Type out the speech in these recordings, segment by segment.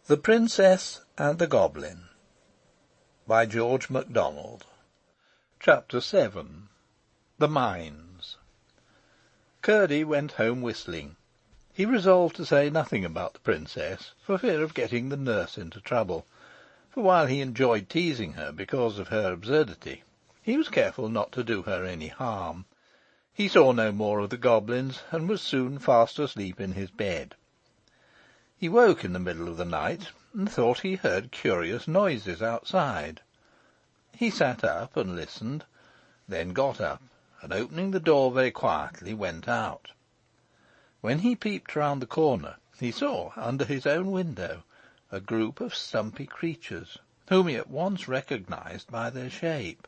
The Princess and the Goblin by George Macdonald. Chapter 7. The Mines. Curdie went home whistling. He resolved to say nothing about the Princess, for fear of getting the nurse into trouble, for while he enjoyed teasing her because of her absurdity, he was careful not to do her any harm. He saw no more of the goblins, and was soon fast asleep in his bed. He woke in the middle of the night, and thought he heard curious noises outside. He sat up and listened, then got up, and opening the door very quietly, went out. When he peeped round the corner, he saw, under his own window, a group of stumpy creatures, whom he at once recognised by their shape.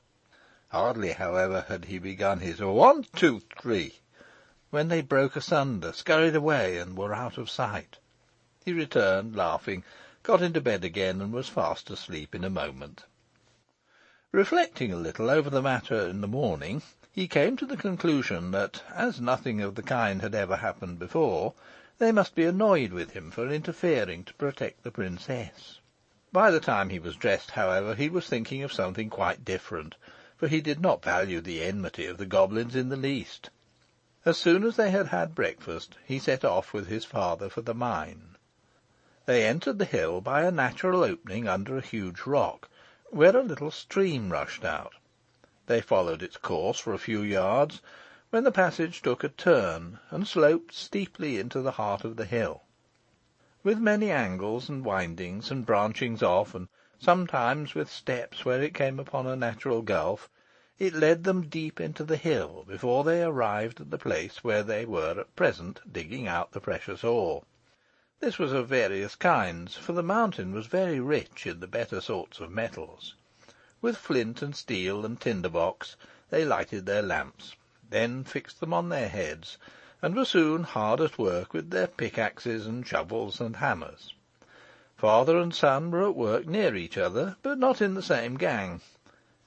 Hardly, however, had he begun his 1, 2, 3, when they broke asunder, scurried away, and were out of sight. He returned, laughing, got into bed again, and was fast asleep in a moment. Reflecting a little over the matter in the morning, he came to the conclusion that, as nothing of the kind had ever happened before, they must be annoyed with him for interfering to protect the Princess. By the time he was dressed, however, he was thinking of something quite different, for he did not value the enmity of the goblins in the least. As soon as they had had breakfast, he set off with his father for the mine. They entered the hill by a natural opening under a huge rock, where a little stream rushed out. They followed its course for a few yards, when the passage took a turn, and sloped steeply into the heart of the hill. With many angles and windings and branchings off, and sometimes with steps where it came upon a natural gulf, it led them deep into the hill before they arrived at the place where they were at present digging out the precious ore. This was of various kinds, for the mountain was very rich in the better sorts of metals. With flint and steel and tinder box they lighted their lamps, then fixed them on their heads, and were soon hard at work with their pickaxes and shovels and hammers. Father and son were at work near each other, but not in the same gang.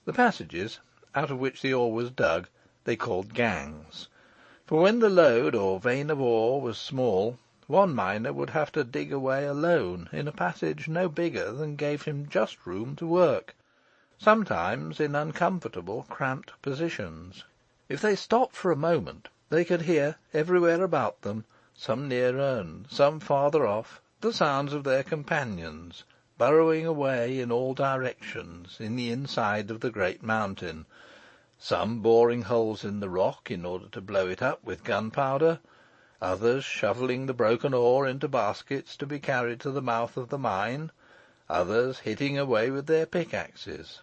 The passages, out of which the ore was dug, they called gangs, for when the lode or vein of ore was small, one miner would have to dig away alone in a passage no bigger than gave him just room to work, sometimes in uncomfortable, cramped positions. If they stopped for a moment, they could hear everywhere about them, some nearer and some farther off, the sounds of their companions, burrowing away in all directions in the inside of the great mountain, some boring holes in the rock in order to blow it up with gunpowder, others shovelling the broken ore into baskets to be carried to the mouth of the mine, others hitting away with their pickaxes.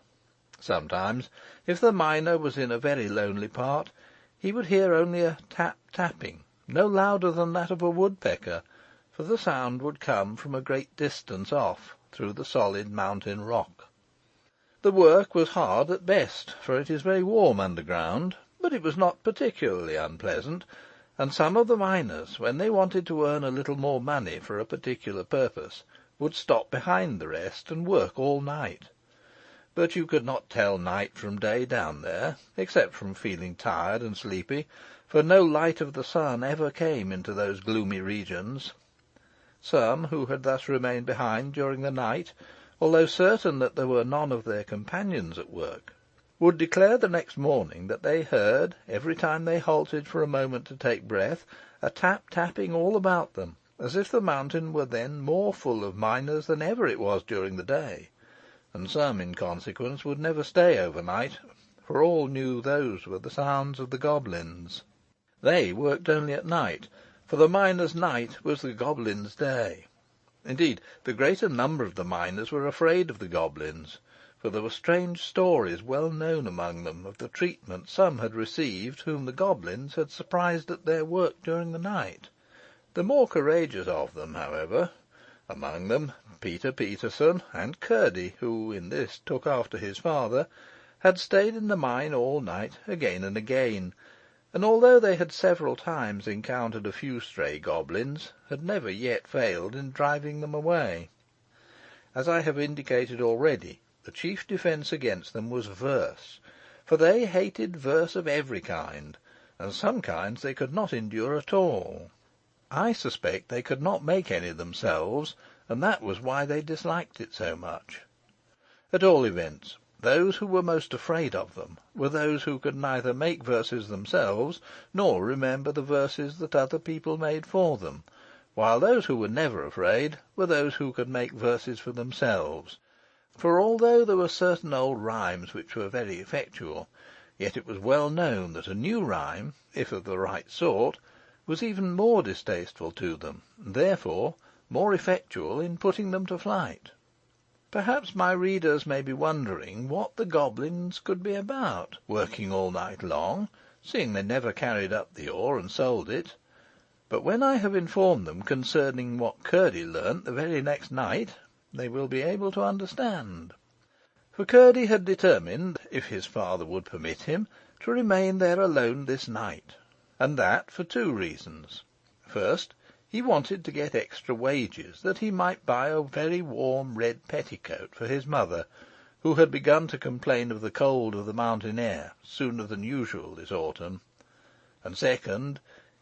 Sometimes, if the miner was in a very lonely part, he would hear only a tap-tapping, no louder than that of a woodpecker, for the sound would come from a great distance off, through the solid mountain rock. The work was hard at best, for it is very warm underground, but it was not particularly unpleasant, and some of the miners, when they wanted to earn a little more money for a particular purpose, would stop behind the rest and work all night. But you could not tell night from day down there, except from feeling tired and sleepy, for no light of the sun ever came into those gloomy regions. Some who had thus remained behind during the night, although certain that there were none of their companions at work, would declare the next morning that they heard, every time they halted for a moment to take breath, a tap-tapping all about them, as if the mountain were then more full of miners than ever it was during the day, and some, in consequence, would never stay overnight, for all knew those were the sounds of the goblins. They worked only at night, for the miners' night was the goblins' day. Indeed, the greater number of the miners were afraid of the goblins, for there were strange stories well known among them of the treatment some had received whom the goblins had surprised at their work during the night. The more courageous of them, however, among them Peter Peterson and Curdie, who in this took after his father, had stayed in the mine all night again and again, and although they had several times encountered a few stray goblins, had never yet failed in driving them away. As I have indicated already, the chief defence against them was verse, for they hated verse of every kind, and some kinds they could not endure at all. I suspect they could not make any themselves, and that was why they disliked it so much. At all events, those who were most afraid of them were those who could neither make verses themselves nor remember the verses that other people made for them, while those who were never afraid were those who could make verses for themselves. For although there were certain old rhymes which were very effectual, yet it was well known that a new rhyme, if of the right sort, was even more distasteful to them, and therefore more effectual in putting them to flight. Perhaps my readers may be wondering what the goblins could be about, working all night long, seeing they never carried up the ore and sold it. But when I have informed them concerning what Curdie learnt the very next night, they will be able to understand. For Curdie had determined, if his father would permit him, to remain there alone this night, and that for two reasons. First, he wanted to get extra wages, that he might buy a very warm red petticoat for his mother, who had begun to complain of the cold of the mountain air sooner than usual this autumn. And second,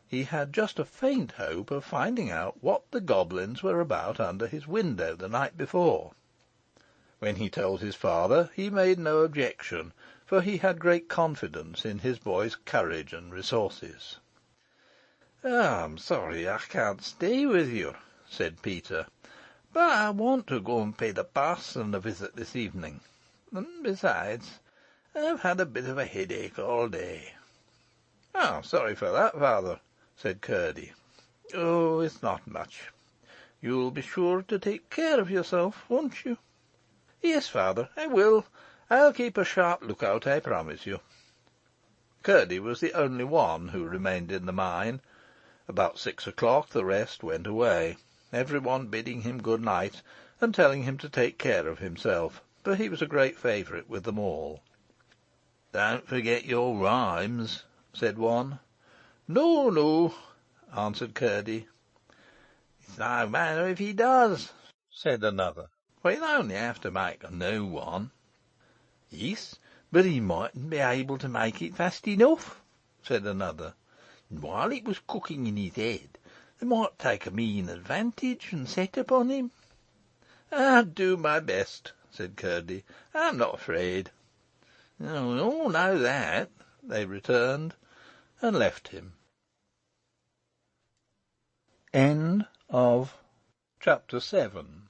he had just a faint hope of finding out what the goblins were about under his window the night before. When he told his father, he made no objection, for he had great confidence in his boy's courage and resources. "I'm sorry I can't stay with you," said Peter, "but I want to go and pay the parson a visit this evening. And besides, I've had a bit of a headache all day." "I'm sorry for that, father," said Curdie. "Oh, it's not much. You'll be sure to take care of yourself, won't you?" "Yes, father, I will. I'll keep a sharp look-out, I promise you." Curdie was the only one who remained in the mine. About 6 o'clock the rest went away, every one bidding him good night, and telling him to take care of himself, for he was a great favourite with them all. "Don't forget your rhymes," said one. "No, no," answered Curdie. "It's no matter if he does," said another, "for he'll only have to make a new one." "Yes, but he mightn't be able to make it fast enough," said another. "And while it was cooking in his head, they might take a mean advantage and set upon him." "I'll do my best," said Curdie. "I'm not afraid." "Oh, we all know that," they returned, and left him. Chapter 7